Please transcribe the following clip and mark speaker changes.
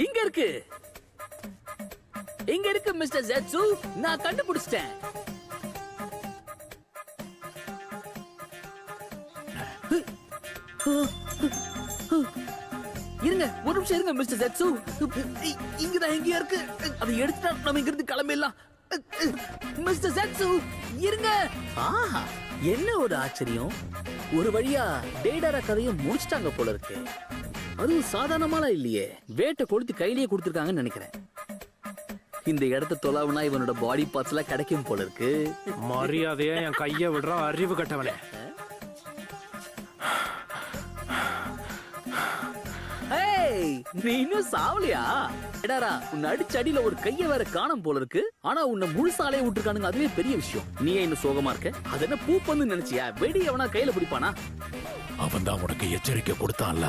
Speaker 1: இங்க இருக்கு. இங்க இருக்கு மிஸ்டர் ஜெட்சு. நான் கண்டுபிடிச்சிட்டேன். இருங்க, ஒரு நிமிஷம் இருங்க மிஸ்டர் ஜெட்சு. இங்கதான் எங்கேயா இருக்கு. அதை எடுத்துட்டா நம்ம இங்க இருந்து கிளம்பிடலாம். மிஸ்டர் ஜெட்சு இருங்க. ஆஹா, என்ன ஒரு ஆச்சரியம். ஒரு வழியா டேடாரா கதையும் முடிச்சிட்டாங்க போல இருக்கு. அதுவும் சாதாரணமாலாம் இல்லையே. வேட்டை கொளுத்தி கையிலேயே கொடுத்துருக்காங்கன்னு நினைக்கிறேன். இந்த இடத்த தொலாவுனா இவனோட பாடி பார்ட்ஸ் எல்லாம் கிடைக்கும் போல இருக்கு.
Speaker 2: மரியாதையா என் கைய விடுறான் அறிவு கட்டவனே.
Speaker 1: நீ இன்னும் சாவலியா? எடாரா, உன்னை அடிச்ச அடியில ஒரு கைய வேற காணோம் போல இருக்கு. ஆனா உன்னை முழுசாலே விட்டுருக்கானுங்க. அதுவே பெரிய விஷயம். நீ இன்னும் சோகமா இருக்க? அது என்ன பூ பண்ணு நினைச்சியா? வெடி அவனா கையில பிடிப்பானா?
Speaker 3: அவன் தான் உனக்கு எச்சரிக்கை கொடுத்தான்ல.